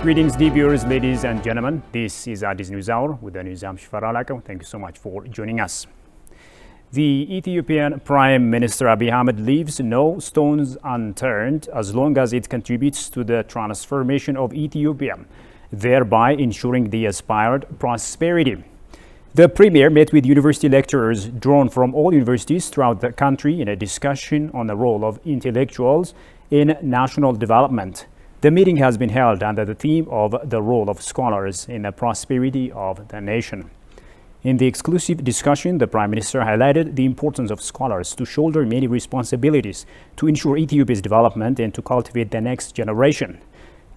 Greetings, dear viewers, ladies and gentlemen. This is Addis News Hour with the news. I'm Shifara Alaka. Thank you so much for joining us. The Ethiopian Prime Minister Abiy Ahmed leaves no stones unturned as long as it contributes to the transformation of Ethiopia, thereby ensuring the aspired prosperity. The Premier met with university lecturers drawn from all universities throughout the country in a discussion on the role of intellectuals in national development. The meeting has been held under the theme of the role of scholars in the prosperity of the nation. In the exclusive discussion, the Prime Minister highlighted the importance of scholars to shoulder many responsibilities to ensure Ethiopia's development and to cultivate the next generation.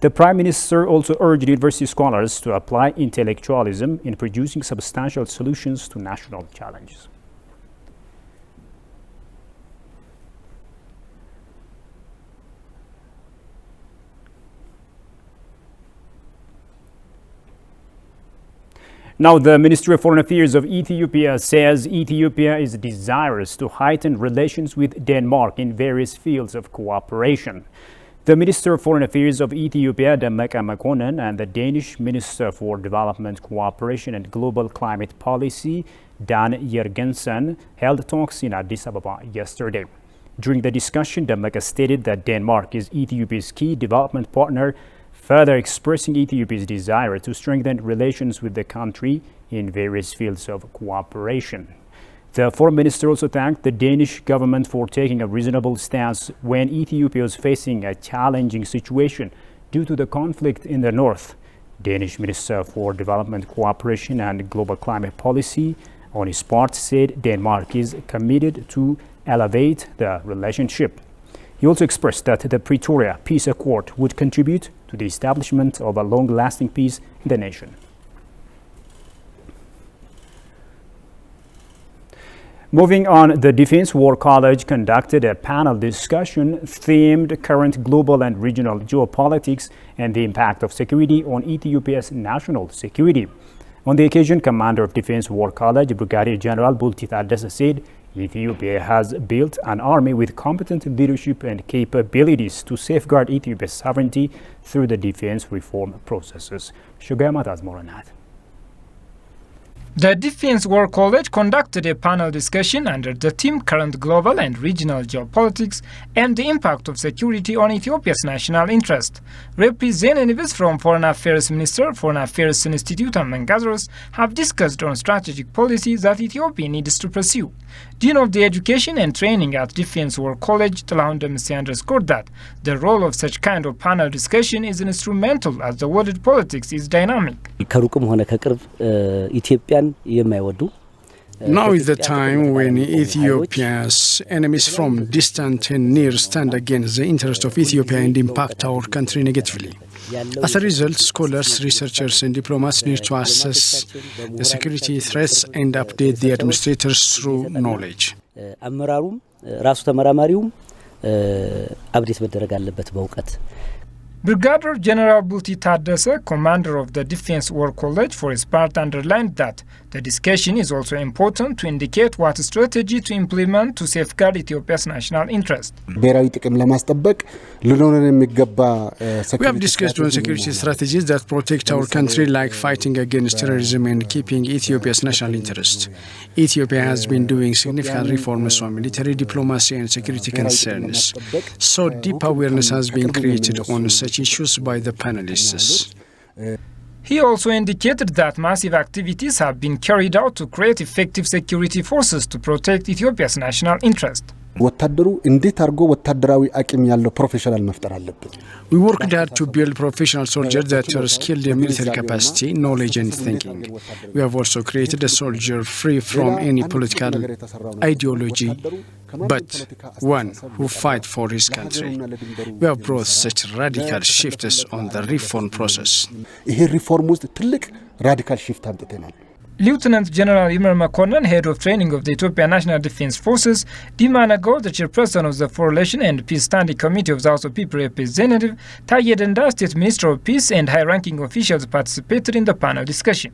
The Prime Minister also urged university scholars to apply intellectualism in producing substantial solutions to national challenges. Now, the Ministry of Foreign Affairs of Ethiopia says Ethiopia is desirous to heighten relations with Denmark in various fields of cooperation. The Minister of Foreign Affairs of Ethiopia, Demeqa Mekonnen, and the Danish Minister for Development Cooperation and Global Climate Policy, Dan Jørgensen, held talks in Addis Ababa yesterday. During the discussion, Demeqa stated that Denmark is Ethiopia's key development partner, further expressing Ethiopia's desire to strengthen relations with the country in various fields of cooperation. The Foreign Minister also thanked the Danish government for taking a reasonable stance when Ethiopia was facing a challenging situation due to the conflict in the north. Danish Minister for Development Cooperation and Global Climate Policy, on his part, said Denmark is committed to elevate the relationship. He also expressed that the Pretoria Peace Accord would contribute to the establishment of a long-lasting peace in the nation. Moving on, the Defense War College conducted a panel discussion themed current global and regional geopolitics and the impact of security on Ethiopia's national security. On the occasion, Commander of Defense War College, Brigadier General Bulti Taddese, said Ethiopia has built an army with competent leadership and capabilities to safeguard Ethiopia's sovereignty through the defense reform processes. Shugayama has more on that. The Defense War College conducted a panel discussion under the theme Current Global and Regional Geopolitics and the Impact of Security on Ethiopia's National Interest. Representatives from Foreign Affairs Minister, Foreign Affairs Institute among others have discussed on strategic policies that Ethiopia needs to pursue. Dean of the Education and Training at Defense War College, Talahun Demise, underscored that the role of such kind of panel discussion is instrumental as the world politics is dynamic. Now is the time when Ethiopia's enemies from distant and near stand against the interest of Ethiopia and impact our country negatively. As a result, scholars, researchers and diplomats need to assess the security threats and update the administrators through knowledge. Brigadier General Bulti Taddese, commander of the Defense War College, for his part underlined that the discussion is also important to indicate what strategy to implement to safeguard Ethiopia's national interest. We have discussed on security strategies that protect our country, like fighting against terrorism and keeping Ethiopia's national interest. Ethiopia has been doing significant reforms on military diplomacy and security concerns, so deep awareness has been created on such issues by the panelists. He also indicated that massive activities have been carried out to create effective security forces to protect Ethiopia's national interest. We worked hard to build professional soldiers that are skilled in military capacity, knowledge and thinking. We have also created a soldier free from any political ideology, but one who fights for his country. We have brought such radical shifts on the reform process. Lieutenant General Imer Mekonnen, head of training of the Ethiopian National Defense Forces, Dima Nago, the chairperson of the Foreign Relations and Peace Standing Committee of the House of People Representative, Taye Denda, State Minister of Peace, and high-ranking officials participated in the panel discussion.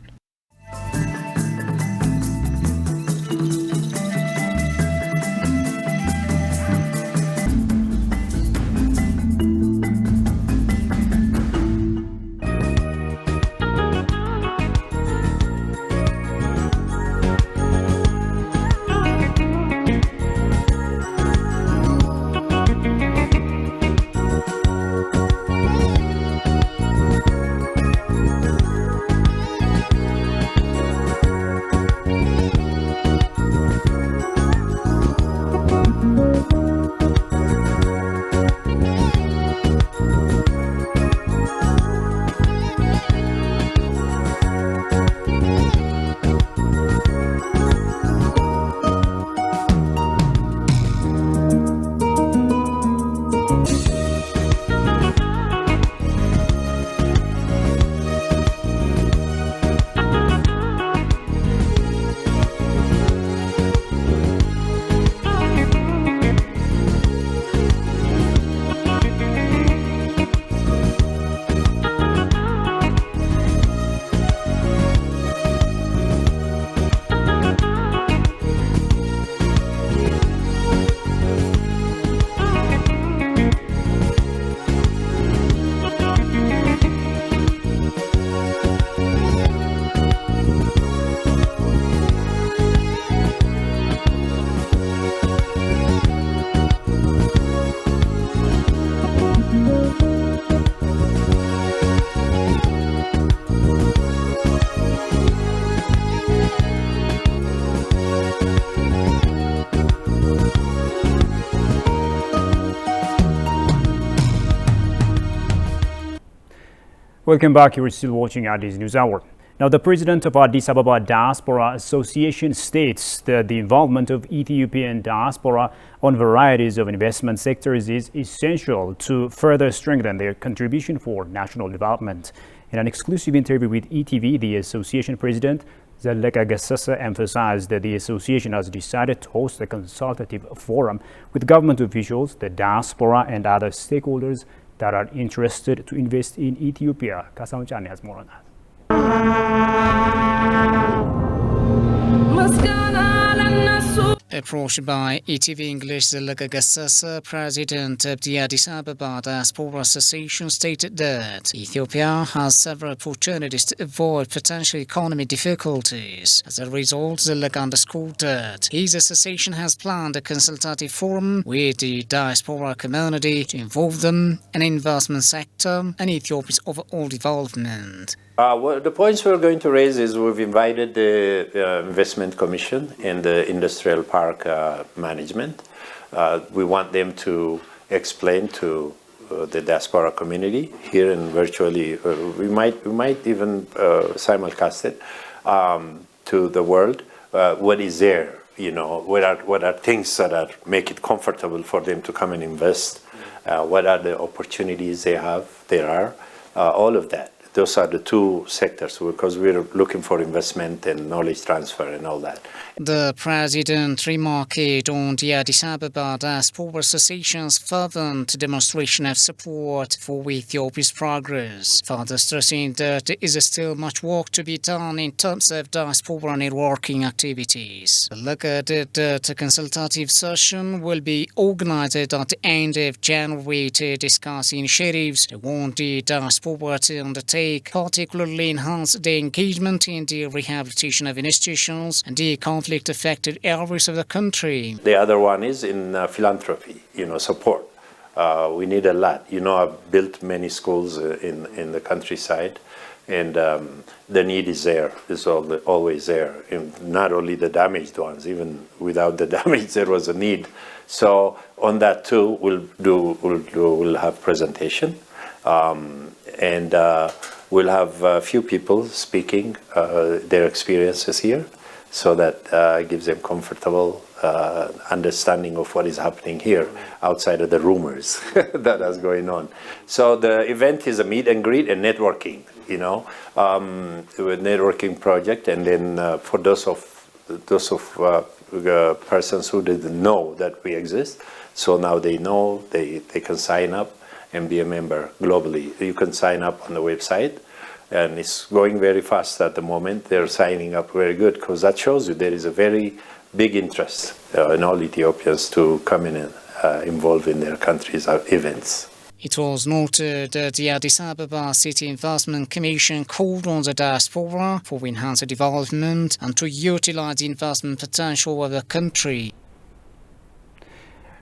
Welcome back. You're still watching Addis News Hour. Now, the president of Addis Ababa Diaspora Association states that the involvement of Ethiopian diaspora on varieties of investment sectors is essential to further strengthen their contribution for national development. In an exclusive interview with ETV, the association president, Zaleka Gassasa, emphasized that the association has decided to host a consultative forum with government officials, the diaspora, and other stakeholders that are interested to invest in Ethiopia. Kasaun Chani has more on that. Approached by ETV English, Zaleka Gassasa, president of the Addis Ababa Diaspora Association, stated that Ethiopia has several opportunities to avoid potential economic difficulties. As a result, Zaleka underscored that his association has planned a consultative forum with the diaspora community to involve them in the investment sector and Ethiopia's overall development. Well, the points we're going to raise is we've invited the Investment Commission and the Industrial Park Management. We want them to explain to the diaspora community here and virtually. We might even simulcast it to the world. What is there? You know, what are things that make it comfortable for them to come and invest? What are the opportunities there are? All of that. Those are the two sectors because we're looking for investment and knowledge transfer and all that. The president remarked on the Addis Ababa Diaspora Association's fervent demonstration of support for Ethiopia's progress, further stressing that there is still much work to be done in terms of diaspora networking activities. Look at it, the consultative session will be organized at the end of January to discuss initiatives that want the diaspora to undertake, particularly enhance the engagement in the rehabilitation of institutions and the conflict-affected areas of the country. The other one is in philanthropy, support. We need a lot. I've built many schools in the countryside, and the need is there. It's always there. And not only the damaged ones, even without the damage, there was a need. So on that too, we'll have presentation. And we'll have a few people speaking their experiences here, so that gives them comfortable understanding of what is happening here outside of the rumors that is going on. So the event is a meet and greet and networking, a networking project, and then for those persons who didn't know that we exist, so now they know, they can sign up and be a member globally. You can sign up on the website, and it's going very fast at the moment. They're signing up very good, because that shows you there is a very big interest in all Ethiopians to come in and involve in their country's events. It was noted that the Addis Ababa City Investment Commission called on the diaspora for enhanced development and to utilize the investment potential of the country.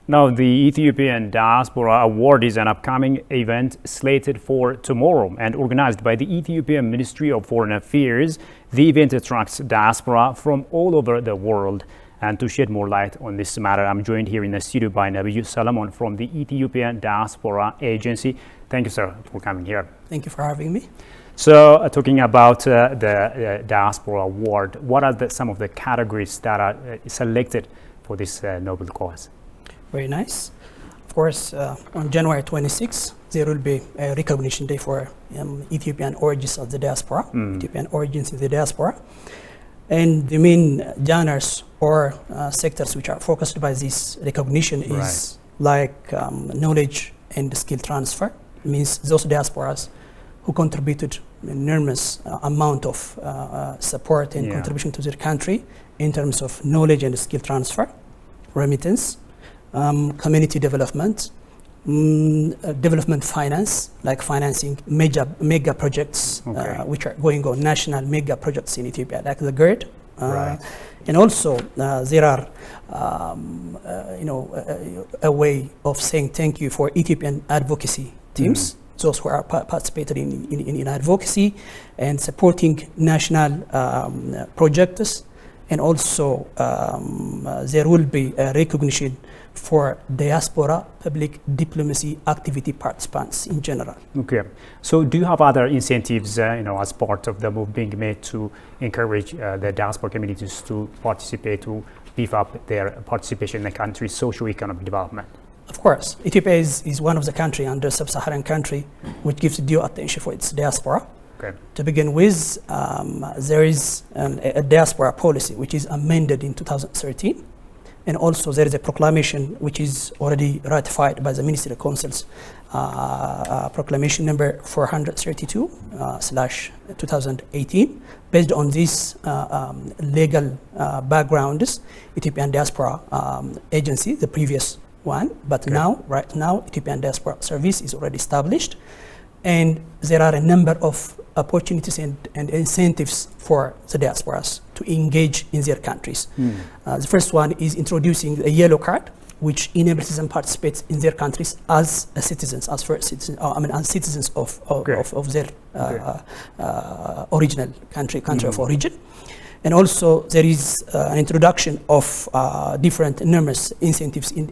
Now, the Ethiopian Diaspora Award is an upcoming event slated for tomorrow and organized by the Ethiopian Ministry of Foreign Affairs. The event attracts diaspora from all over the world. And to shed more light on this matter, I'm joined here in the studio by Nabiyu Solomon from the Ethiopian Diaspora Agency. Thank you, sir, for coming here. Thank you for having me. So, talking about the Diaspora Award, what are some of the categories that are selected for this noble cause? Very nice. Of course, on January 26th, there will be a recognition day for Ethiopian origins of the diaspora, Ethiopian origins in the diaspora. And the main genres or sectors which are focused by this recognition is like knowledge and skill transfer. It means those diasporas who contributed an enormous amount of support and contribution to their country in terms of knowledge and skill transfer, remittance, community development, development finance, like financing mega projects which are going on, national mega projects in Ethiopia, like the GERD. And also there are, a way of saying thank you for Ethiopian advocacy teams, those who are participated in advocacy and supporting national projects. And also there will be a recognition for diaspora public diplomacy activity participants in general. Okay. So do you have other incentives, as part of the move being made to encourage the diaspora communities to participate, to beef up their participation in the country's socio-economic development? Of course, Ethiopia is one of the countries under sub-Saharan country which gives due attention for its diaspora. Okay. To begin with, there is a diaspora policy which is amended in 2013, and also there is a proclamation which is already ratified by the Ministerial Council's proclamation number 432/2018. Based on this legal backgrounds, Ethiopian Diaspora Agency, the previous one, but right now, Ethiopian Diaspora Service is already established, and there are a number of opportunities and incentives for the diasporas to engage in their countries. The first one is introducing a yellow card, which enables them to participate in their countries as citizens, as first citizens, as citizens of their original country of origin. And also there is an introduction of different numerous incentives in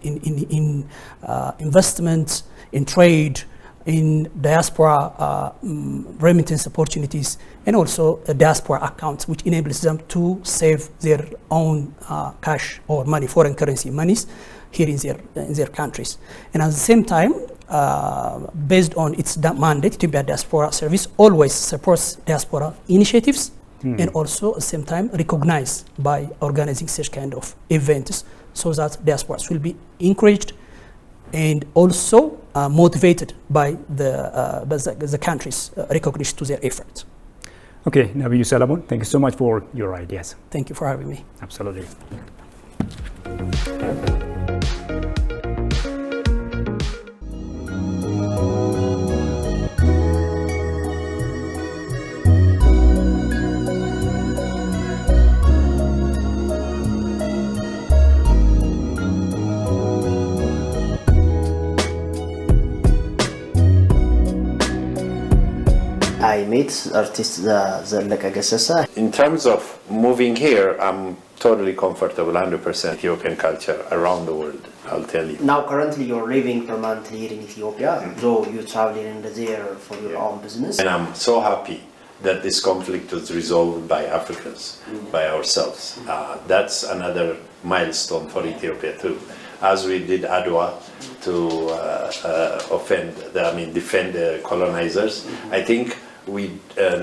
investment, in trade, in diaspora remittance opportunities, and also a diaspora account, which enables them to save their own cash or money, foreign currency monies, here in their countries. And at the same time, based on its mandate, Ethiopia Diaspora Service always supports diaspora initiatives, and also at the same time recognized by organizing such kind of events, so that diasporas will be encouraged and also motivated by the country's recognition to their efforts. Okay, Nabiyu Salomon, thank you so much for your ideas. Thank you for having me. Absolutely. I met artist Zalaka Gassasa. In terms of moving here, I'm totally comfortable, 100% Ethiopian culture around the world, I'll tell you. Now currently you're living permanently here in Ethiopia, though you're traveling in there for your own business. And I'm so happy that this conflict was resolved by Africans, by ourselves. That's another milestone for Ethiopia too. As we did Adwa to defend the colonizers, I think we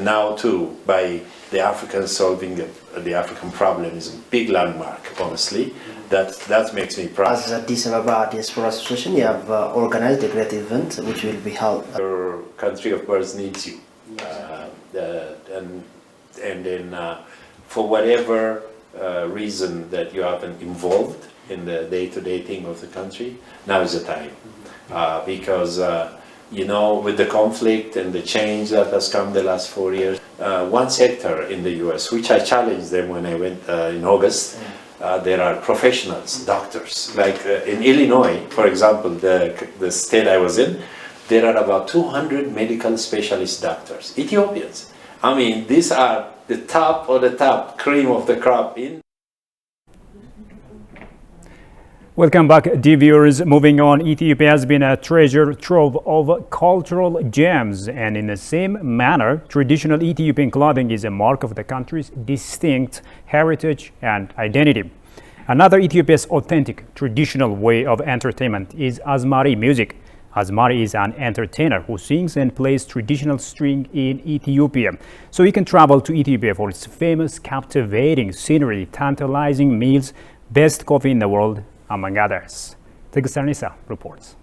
now too, by the Africans solving the African problem, is a big landmark, honestly. That makes me proud. As Addis Ababa Diaspora Association, you have organized a great event which will be held. Your country of birth needs you. And then for whatever reason that you haven't involved in the day-to-day thing of the country, now is the time. Because with the conflict and the change that has come the last 4 years, one sector in the US, which I challenged them when I went in August, there are professionals, doctors. Like in Illinois, for example, the state I was in, there are about 200 medical specialist doctors, Ethiopians. I mean, these are the top cream of the crop in. Welcome back, dear viewers. Moving on, Ethiopia has been a treasure trove of cultural gems, and in the same manner, traditional Ethiopian clothing is a mark of the country's distinct heritage and identity. Another Ethiopia's authentic traditional way of entertainment is Azmari music. Azmari is an entertainer who sings and plays traditional string in Ethiopia. So you can travel to Ethiopia for its famous, captivating scenery, tantalizing meals, best coffee in the world, among others. Tegusanisa reports.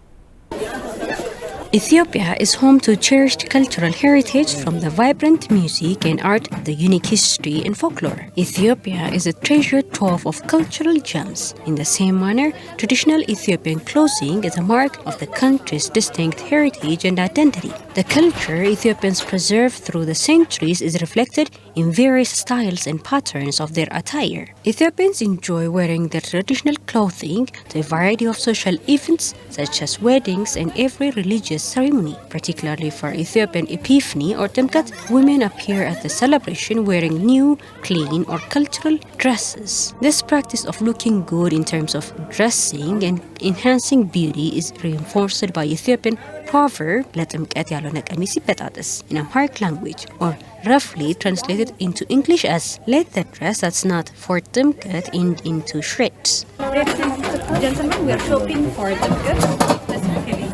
Ethiopia is home to cherished cultural heritage from the vibrant music and art, the unique history and folklore. Ethiopia is a treasure trove of cultural gems. In the same manner, traditional Ethiopian clothing is a mark of the country's distinct heritage and identity. The culture Ethiopians preserve through the centuries is reflected in various styles and patterns of their attire. Ethiopians enjoy wearing their traditional clothing to a variety of social events such as weddings and every religious religious ceremony. Particularly for Ethiopian Epiphany or Timkat, women appear at the celebration wearing new, clean or cultural dresses. This practice of looking good in terms of dressing and enhancing beauty is reinforced by Ethiopian proverb ለጥምቀት ያልሆነ ቀሚስ ይበጣጠስ in Amharic language, or roughly translated into English as let the dress that's not for Timkat end into shreds. Ladies and gentlemen, we are shopping for Timkat, specifically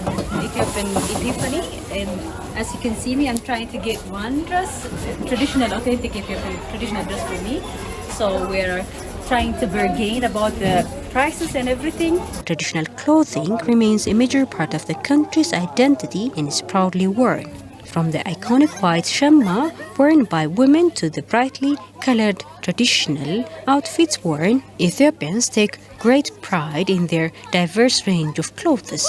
Ethiopian Epiphany, and as you can see me, I'm trying to get one dress, traditional, authentic Ethiopian traditional dress for me. So we're trying to bargain about the prices and everything. Traditional clothing remains a major part of the country's identity and is proudly worn. From the iconic white shamma worn by women to the brightly colored traditional outfits worn, Ethiopians take great pride in their diverse range of clothes.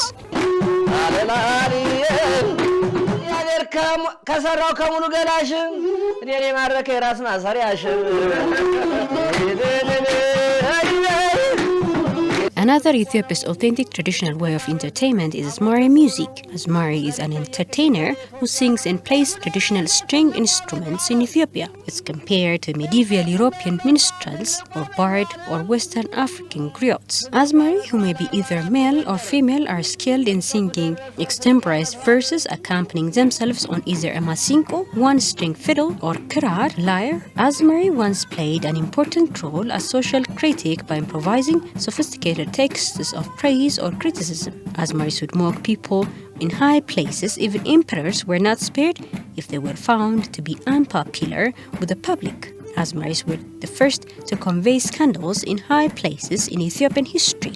Another Ethiopia's authentic traditional way of entertainment is Asmari music. Asmari is an entertainer who sings and plays traditional string instruments in Ethiopia. It's compared to medieval European minstrels or bard or Western African griots. Asmari, who may be either male or female, are skilled in singing extemporized verses accompanying themselves on either a masinko, one-string fiddle, or kirar, lyre. Asmari once played an important role as social critic by improvising sophisticated texts of praise or criticism. Asmaris would mock people in high places. Even emperors were not spared if they were found to be unpopular with the public. Asmaris were the first to convey scandals in high places in Ethiopian history.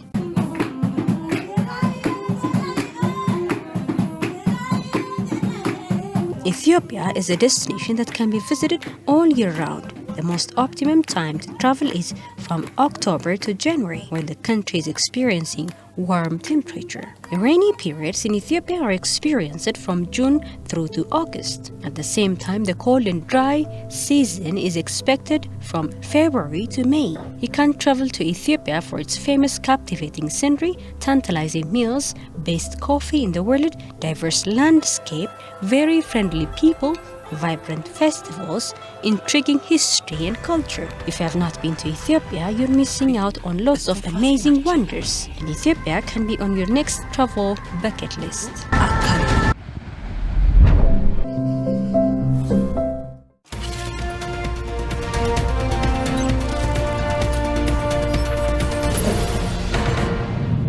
Ethiopia is a destination that can be visited all year round. The most optimum time to travel is from October to January, when the country is experiencing warm temperature. The rainy periods in Ethiopia are experienced from June through to August. At the same time, the cold and dry season is expected from February to May. You can travel to Ethiopia for its famous captivating scenery, tantalizing meals, best coffee in the world, diverse landscape, very friendly people, vibrant festivals, intriguing history and culture. If you have not been to Ethiopia, you're missing out on lots of amazing wonders, and Ethiopia can be on your next travel bucket list.